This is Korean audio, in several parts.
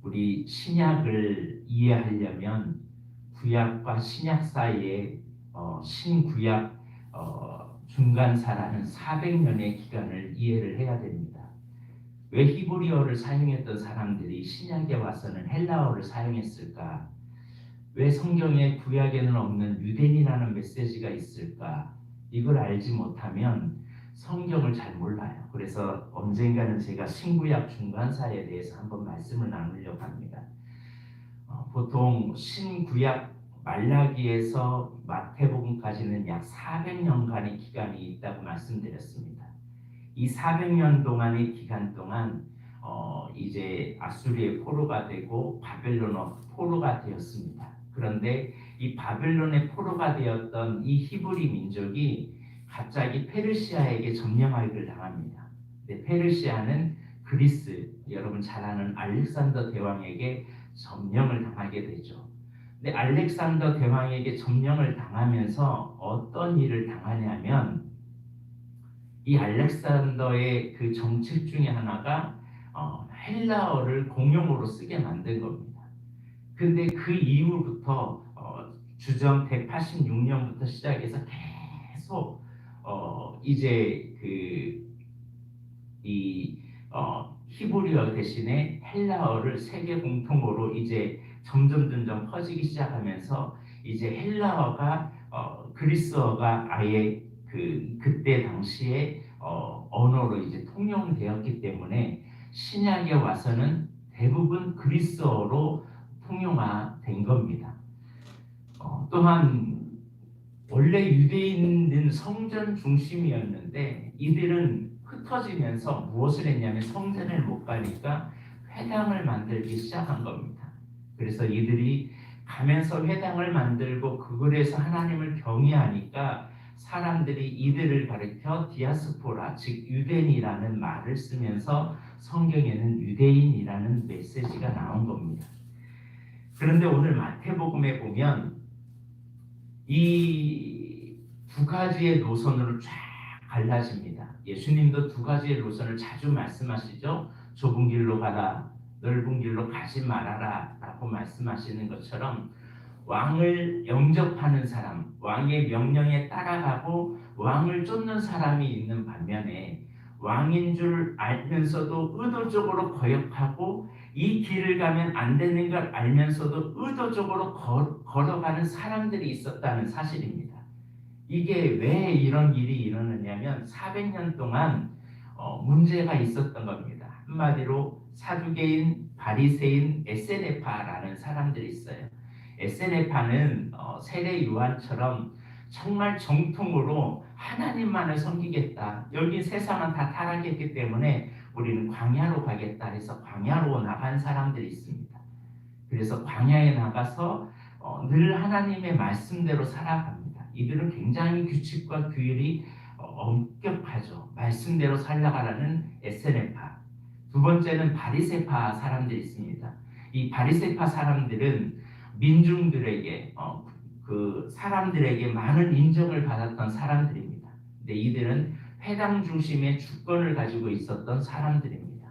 우리 신약을 이해하려면 구약과 신약 사이에 신구약 중간사라는 400년의 기간을 이해를 해야 됩니다. 왜 히브리어를 사용했던 사람들이 신약에 와서는 헬라어를 사용했을까? 왜 성경에 구약에는 없는 유대인이라는 메시지가 있을까? 이걸 알지 못하면 성경을 잘 몰라요. 그래서 언젠가는 제가 신구약 중간사에 대해서 한번 말씀을 나누려고 합니다. 보통 신구약 말라기에서 마태복음까지는 약 400년간의 기간이 있다고 말씀드렸습니다. 이 400년 동안의 기간 동안 이제 아수리의 포로가 되고 바벨론의 포로가 되었습니다. 그런데 이 바벨론의 포로가 되었던 이 히브리 민족이 갑자기 페르시아에게 점령하기를 당합니다. 근데 페르시아는 그리스, 여러분 잘 아는 알렉산더 대왕에게 점령을 당하게 되죠. 근데 알렉산더 대왕에게 점령을 당하면서 어떤 일을 당하냐면 이 알렉산더의 그 정책 중에 하나가 헬라어를 공용어로 쓰게 만든 겁니다. 근데 그 이후부터 주전 186년부터 시작해서 계속 이제 이 히브리어 대신에 헬라어를 세계 공통어로 이제 점점 퍼지기 시작하면서 이제 헬라어가 그리스어가 아예 그때 당시에 언어로 이제 통용되었기 때문에 신약에 와서는 대부분 그리스어로 통용화된 겁니다. 또한 원래 유대인은 성전 중심이었는데 이들은 흩어지면서 무엇을 했냐면 성전을 못 가니까 회당을 만들기 시작한 겁니다. 그래서 이들이 가면서 회당을 만들고 그곳에서 하나님을 경외하니까 사람들이 이들을 가리켜 디아스포라, 즉 유대인이라는 말을 쓰면서 성경에는 유대인이라는 메시지가 나온 겁니다. 그런데 오늘 마태복음에 보면 이 두 가지의 노선으로 쫙 갈라집니다. 예수님도 두 가지의 노선을 자주 말씀하시죠. 좁은 길로 가라, 넓은 길로 가지 말아라 라고 말씀하시는 것처럼 왕을 영접하는 사람, 왕의 명령에 따라가고 왕을 쫓는 사람이 있는 반면에 왕인 줄 알면서도 의도적으로 거역하고 이 길을 가면 안 되는 걸 알면서도 의도적으로 걸어가는 사람들이 있었다는 사실입니다. 이게 왜 이런 일이 일어나냐면 400년 동안 문제가 있었던 겁니다. 한마디로 사두개인, 바리새인, 에세네파라는 사람들이 있어요. 에세네파는 세례 요한처럼 정말 정통으로 하나님만을 섬기겠다. 여기 세상은 다 타락했기 때문에 우리는 광야로 가겠다 해서 광야로 나간 사람들이 있습니다. 그래서 광야에 나가서 늘 하나님의 말씀대로 살아갑니다. 이들은 굉장히 규칙과 규율이 엄격하죠. 말씀대로 살아가라는 에세네파. 두 번째는 바리새파 사람들이 있습니다. 이 바리새파 사람들은 민중들에게 그 사람들에게 많은 인정을 받았던 사람들입니다. 근데 이들은 회당 중심의 주권을 가지고 있었던 사람들입니다.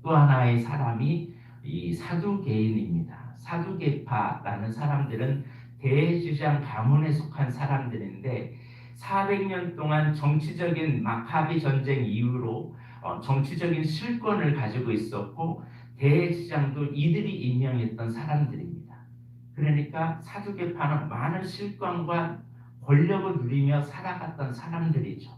또 하나의 사람이 이 사두개인입니다. 사두개파라는 사람들은 대제사장 가문에 속한 사람들인데 400년 동안 정치적인 마카비 전쟁 이후로 정치적인 실권을 가지고 있었고 대제사장도 이들이 임명했던 사람들입니다. 그러니까 사두개파는 많은 실권과 권력을 누리며 살아갔던 사람들이죠.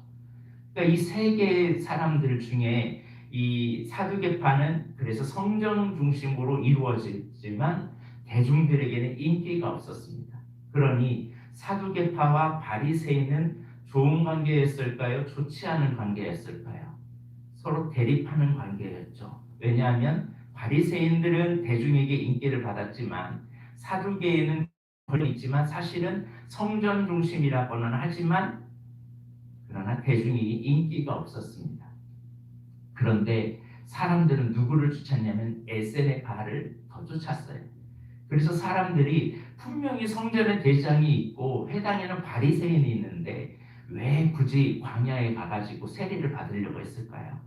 그러니까 이 세 개의 사람들 중에 이 사두개파는 그래서 성전 중심으로 이루어지지만 대중들에게는 인기가 없었습니다. 그러니 사두개파와 바리새인은 좋은 관계였을까요? 좋지 않은 관계였을까요? 서로 대립하는 관계였죠. 왜냐하면 바리새인들은 대중에게 인기를 받았지만 사두개인은 권력이 있지만 사실은 성전 중심이라고는 하지만 그러나 대중이 인기가 없었습니다. 그런데 사람들은 누구를 쫓았냐면 에세네파를 더 쫓았어요. 그래서 사람들이 분명히 성전에 대장이 있고 회당에는 바리새인이 있는데 왜 굳이 광야에 가가지고 세례를 받으려고 했을까요?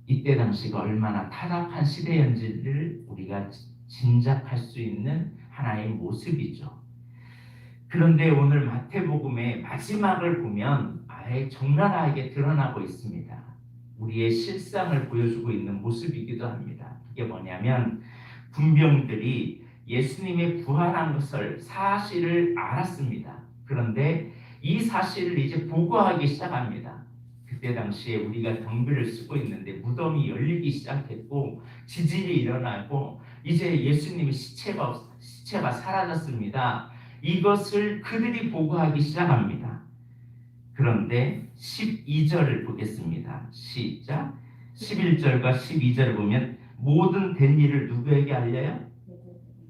이때 당시가 얼마나 타락한 시대였는지를 우리가 짐작할 수 있는 하나의 모습이죠. 그런데 오늘 마태복음의 마지막을 보면 아예 적나라하게 드러나고 있습니다. 우리의 실상을 보여주고 있는 모습이기도 합니다. 그게 뭐냐면 군병들이 예수님의 부활한 것을 사실을 알았습니다. 그런데 이 사실을 이제 보고하기 시작합니다. 그때 당시에 우리가 경비를 쓰고 있는데 무덤이 열리기 시작했고 지진이 일어나고 이제 예수님의 시체가 사라졌습니다. 이것을 그들이 보고하기 시작합니다. 그런데 12절을 보겠습니다. 시작. 11절과 12절을 보면 모든 된 일을 누구에게 알려요?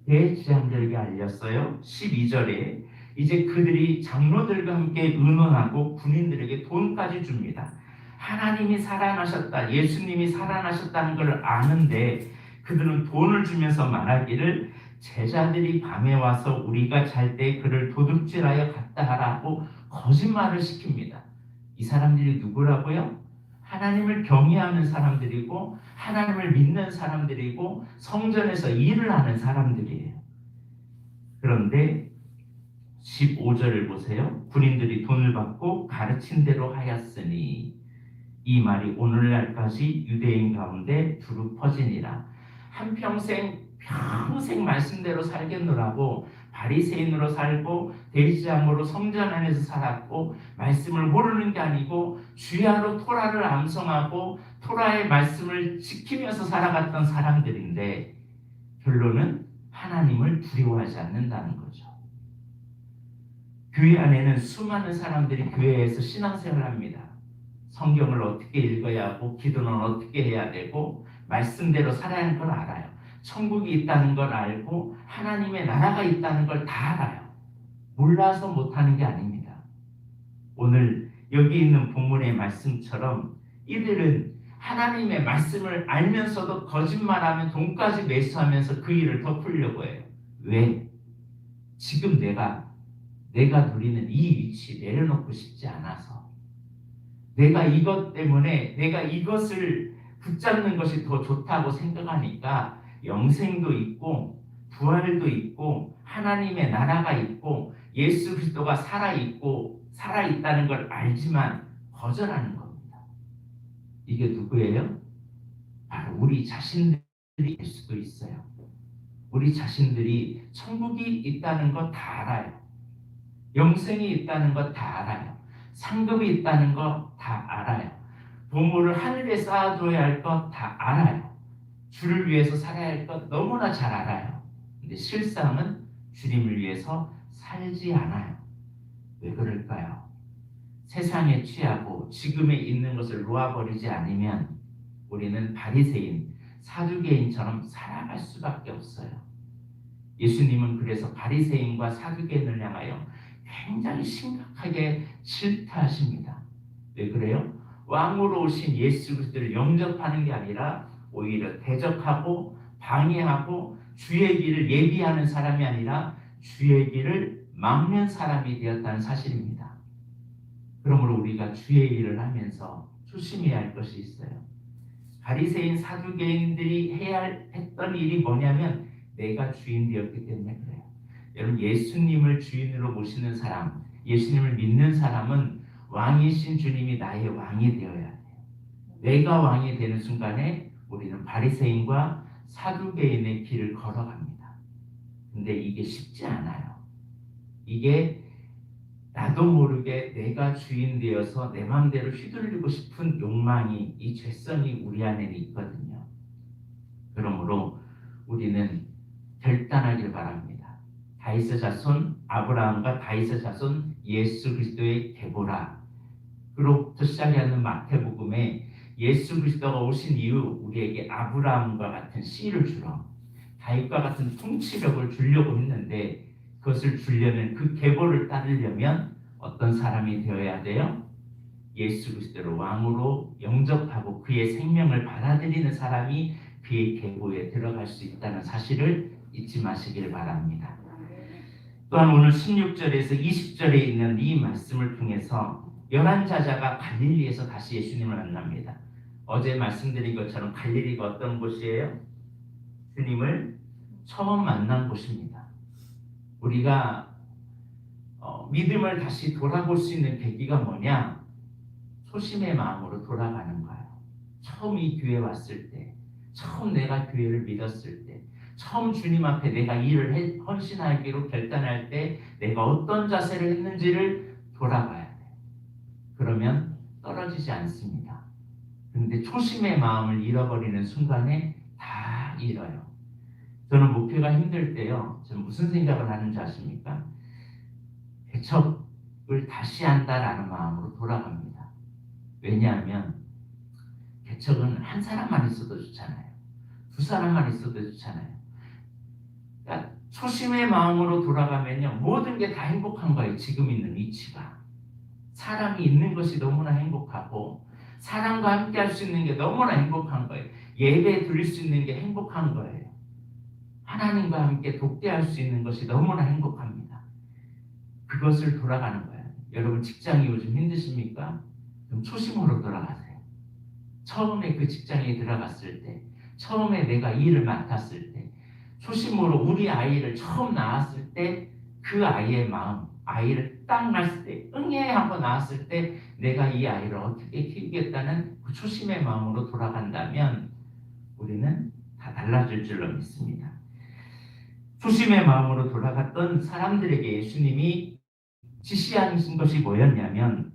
대제사장들에게 알렸어요. 12절에 이제 그들이 장로들과 함께 의논하고 군인들에게 돈까지 줍니다. 하나님이 살아나셨다, 예수님이 살아나셨다는 걸 아는데 그들은 돈을 주면서 말하기를 제자들이 밤에 와서 우리가 잘 때 그를 도둑질하여 갔다 하라고 거짓말을 시킵니다. 이 사람들이 누구라고요? 하나님을 경외하는 사람들이고 하나님을 믿는 사람들이고 성전에서 일을 하는 사람들이에요. 그런데 15절을 보세요. 군인들이 돈을 받고 가르친 대로 하였으니 이 말이 오늘날까지 유대인 가운데 두루 퍼지니라. 한평생 말씀대로 살겠노라고 바리새인으로 살고 대제사장으로 성전 안에서 살았고 말씀을 모르는 게 아니고 주야로 토라를 암송하고 토라의 말씀을 지키면서 살아갔던 사람들인데 결론은 하나님을 두려워하지 않는다는 거죠. 교회 안에는 수많은 사람들이 교회에서 신앙생활을 합니다. 성경을 어떻게 읽어야 하고 기도는 어떻게 해야 되고 말씀대로 살아야 하는 걸 알아요. 천국이 있다는 걸 알고 하나님의 나라가 있다는 걸 다 알아요. 몰라서 못하는 게 아닙니다. 오늘 여기 있는 본문의 말씀처럼 이들은 하나님의 말씀을 알면서도 거짓말하면 돈까지 매수하면서 그 일을 덮으려고 해요. 왜? 지금 내가 누리는 이 위치 내려놓고 싶지 않아서, 내가 이것 때문에 내가 이것을 붙잡는 것이 더 좋다고 생각하니까 영생도 있고 부활도 있고 하나님의 나라가 있고 예수 그리스도가 살아있다는 걸 알지만 거절하는 겁니다. 이게 누구예요? 바로 우리 자신들이 될 수도 있어요. 우리 자신들이 천국이 있다는 거 다 알아요. 영생이 있다는 거 다 알아요. 상급이 있다는 거 다 알아요. 보물을 하늘에 쌓아둬야 할 것 다 알아요. 주를 위해서 살아야 할 것 너무나 잘 알아요. 근데 실상은 주님을 위해서 살지 않아요. 왜 그럴까요? 세상에 취하고 지금에 있는 것을 놓아버리지 않으면 우리는 바리새인, 사두개인처럼 살아갈 수밖에 없어요. 예수님은 그래서 바리새인과 사두개인을 향하여 굉장히 심각하게 질타하십니다. 왜 그래요? 왕으로 오신 예수 그리스도를 영접하는 게 아니라 오히려 대적하고 방해하고 주의 길을 예비하는 사람이 아니라 주의 길을 막는 사람이 되었다는 사실입니다. 그러므로 우리가 주의 일을 하면서 조심해야 할 것이 있어요. 바리새인 사두개인들이 했던 일이 뭐냐면 내가 주인 되었기 때문에 그래요. 여러분, 예수님을 주인으로 모시는 사람, 예수님을 믿는 사람은 왕이신 주님이 나의 왕이 되어야 돼요. 내가 왕이 되는 순간에 우리는 바리새인과 사두개인의 길을 걸어갑니다. 근데 이게 쉽지 않아요. 이게 나도 모르게 내가 주인 되어서 내 마음대로 휘둘리고 싶은 욕망이, 이 죄성이 우리 안에는 있거든요. 그러므로 우리는 결단하길 바랍니다. 다윗의 자손 아브라함과 다윗의 자손 예수 그리스도의 계보라. 그로부터 시작하는 마태복음에 예수 그리스도가 오신 이후 우리에게 아브라함과 같은 씨를 주러, 다윗과 같은 통치력을 주려고 했는데 그것을 주려면 그 계보를 따르려면 어떤 사람이 되어야 돼요? 예수 그리스도를 왕으로 영접하고 그의 생명을 받아들이는 사람이 그의 계보에 들어갈 수 있다는 사실을 잊지 마시길 바랍니다. 또한 오늘 16절에서 20절에 있는 이 말씀을 통해서 11 제자가 갈릴리에서 다시 예수님을 만납니다. 어제 말씀드린 것처럼 갈릴리가 어떤 곳이에요? 주님을 처음 만난 곳입니다. 우리가 믿음을 다시 돌아볼 수 있는 계기가 뭐냐? 초심의 마음으로 돌아가는 거예요. 처음 이 교회 왔을 때, 처음 내가 교회를 믿었을 때, 처음 주님 앞에 내가 일을 헌신하기로 결단할 때 내가 어떤 자세를 했는지를 돌아봐야 돼요. 그러면 떨어지지 않습니다. 그런데 초심의 마음을 잃어버리는 순간에 다 잃어요. 저는 목회가 힘들 때요, 저는 무슨 생각을 하는지 아십니까? 개척을 다시 한다라는 마음으로 돌아갑니다. 왜냐하면 개척은 한 사람만 있어도 좋잖아요. 두 사람만 있어도 좋잖아요. 그러니까 초심의 마음으로 돌아가면요, 모든 게 다 행복한 거예요. 지금 있는 위치가. 사람이 있는 것이 너무나 행복하고 사람과 함께 할 수 있는 게 너무나 행복한 거예요. 예배 드릴 수 있는 게 행복한 거예요. 하나님과 함께 독대할 수 있는 것이 너무나 행복합니다. 그것을 돌아가는 거예요. 여러분 직장이 요즘 힘드십니까? 그럼 초심으로 돌아가세요. 처음에 그 직장에 들어갔을 때, 처음에 내가 일을 맡았을 때, 초심으로 우리 아이를 처음 낳았을 때 그 아이의 마음, 아이를 딱 낳았을 때 응애 하고 낳았을 때 내가 이 아이를 어떻게 키우겠다는 그 초심의 마음으로 돌아간다면 우리는 다 달라질 줄로 믿습니다. 초심의 마음으로 돌아갔던 사람들에게 예수님이 지시하신 것이 뭐였냐면,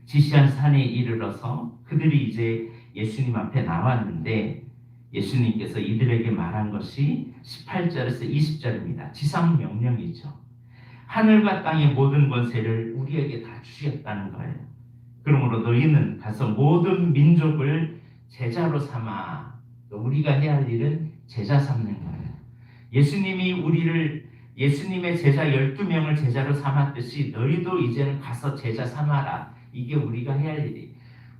지시한 산에 이르러서 그들이 이제 예수님 앞에 나왔는데 예수님께서 이들에게 말한 것이 18절에서 20절입니다. 지상 명령이죠. 하늘과 땅의 모든 권세를 우리에게 다 주셨다는 거예요. 그러므로 너희는 가서 모든 민족을 제자로 삼아. 우리가 해야 할 일은 제자 삼는 거예요. 예수님이 우리를 예수님의 제자 12명을 제자로 삼았듯이 너희도 이제는 가서 제자 삼아라. 이게 우리가 해야 할 일이에요.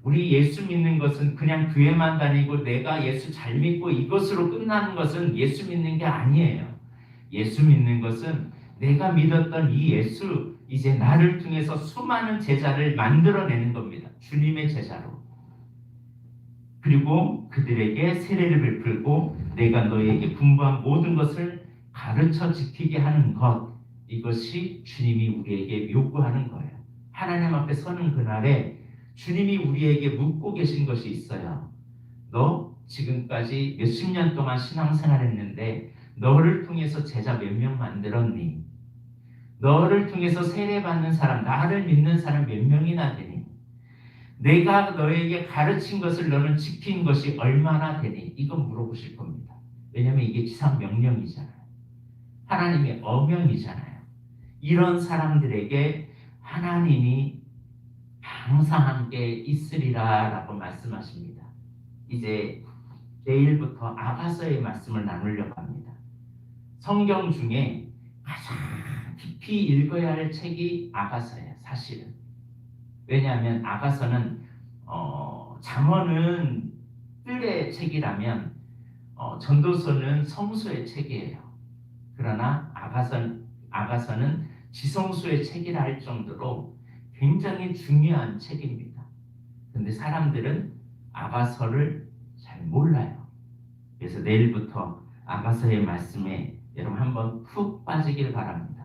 우리 예수 믿는 것은 그냥 교회만 다니고 내가 예수 잘 믿고 이것으로 끝나는 것은 예수 믿는 게 아니에요. 예수 믿는 것은 내가 믿었던 이 예수, 이제 나를 통해서 수많은 제자를 만들어내는 겁니다. 주님의 제자로. 그리고 그들에게 세례를 베풀고 내가 너에게 분부한 모든 것을 가르쳐 지키게 하는 것, 이것이 주님이 우리에게 요구하는 거예요. 하나님 앞에 서는 그날에 주님이 우리에게 묻고 계신 것이 있어요. 너 지금까지 몇십 년 동안 신앙생활 했는데 너를 통해서 제자 몇 명 만들었니? 너를 통해서 세례받는 사람, 나를 믿는 사람 몇 명이나 되니? 내가 너에게 가르친 것을 너는 지킨 것이 얼마나 되니? 이거 물어보실 겁니다. 왜냐하면 이게 지상 명령이잖아요. 하나님의 어명이잖아요. 이런 사람들에게 하나님이 항상 함께 있으리라 라고 말씀하십니다. 이제 내일부터 아가서의 말씀을 나누려고 합니다. 성경 중에 가장 깊이 읽어야 할 책이 아가서예요. 사실은. 왜냐하면 아가서는 잠언은 뜰의 책이라면 전도서는 성수의 책이에요. 그러나 아가서는 지성수의 책이라 할 정도로 굉장히 중요한 책입니다. 그런데 사람들은 아가서를 잘 몰라요. 그래서 내일부터 아가서의 말씀에 여러분 한번 푹 빠지길 바랍니다.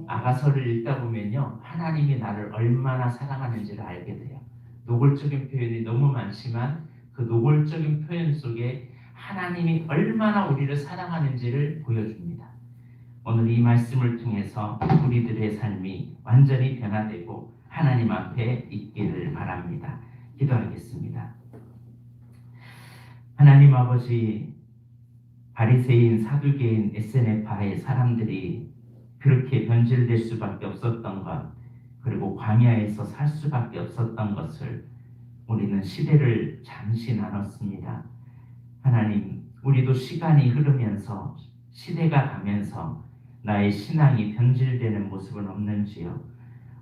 아가서를 읽다 보면요, 하나님이 나를 얼마나 사랑하는지를 알게 돼요. 노골적인 표현이 너무 많지만 그 노골적인 표현 속에 하나님이 얼마나 우리를 사랑하는지를 보여줍니다. 오늘 이 말씀을 통해서 우리들의 삶이 완전히 변화되고 하나님 앞에 있기를 바랍니다. 기도하겠습니다. 하나님 아버지, 바리새인, 사두개인, 에세네파의 사람들이 그렇게 변질될 수밖에 없었던 것, 그리고 광야에서 살 수밖에 없었던 것을 우리는 시대를 잠시 나눴습니다. 하나님, 우리도 시간이 흐르면서 시대가 가면서 나의 신앙이 변질되는 모습은 없는지요?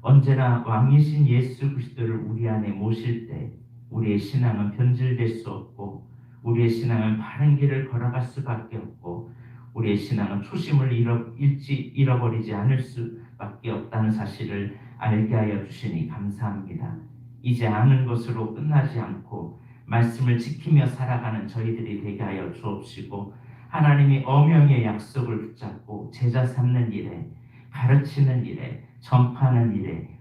언제나 왕이신 예수 그리스도를 우리 안에 모실 때 우리의 신앙은 변질될 수 없고 우리의 신앙은 바른 길을 걸어갈 수밖에 없고 우리의 신앙은 초심을 잃어버리지 않을 수밖에 없다는 사실을 알게 하여 주시니 감사합니다. 이제 아는 것으로 끝나지 않고 말씀을 지키며 살아가는 저희들이 되게 하여 주옵시고, 하나님이 어명의 약속을 붙잡고 제자 삼는 일에, 가르치는 일에, 전파하는 일에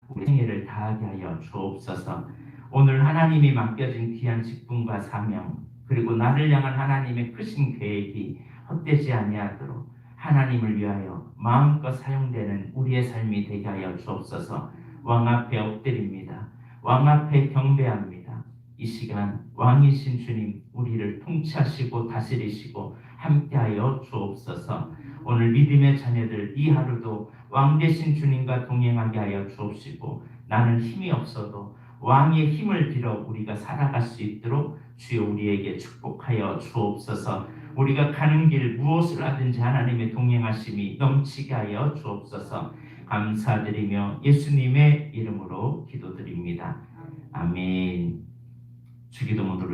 우리 생애를 다하게 하여 주옵소서. 오늘 하나님이 맡겨진 귀한 직분과 사명, 그리고 나를 향한 하나님의 크신 계획이 헛되지 아니하도록 하나님을 위하여 마음껏 사용되는 우리의 삶이 되게 하여 주옵소서. 왕 앞에 엎드립니다. 왕 앞에 경배합니다. 이 시간 왕이신 주님, 우리를 통치하시고 다스리시고 함께하여 주옵소서. 오늘 믿음의 자녀들 이 하루도 왕 되신 주님과 동행하게 하여 주옵시고, 나는 힘이 없어도 왕의 힘을 빌어 우리가 살아갈 수 있도록 주여 우리에게 축복하여 주옵소서. 우리가 가는 길 무엇을 하든지 하나님의 동행하심이 넘치게 하여 주옵소서. 감사드리며 예수님의 이름으로 기도드립니다. 아멘. 주기도문으로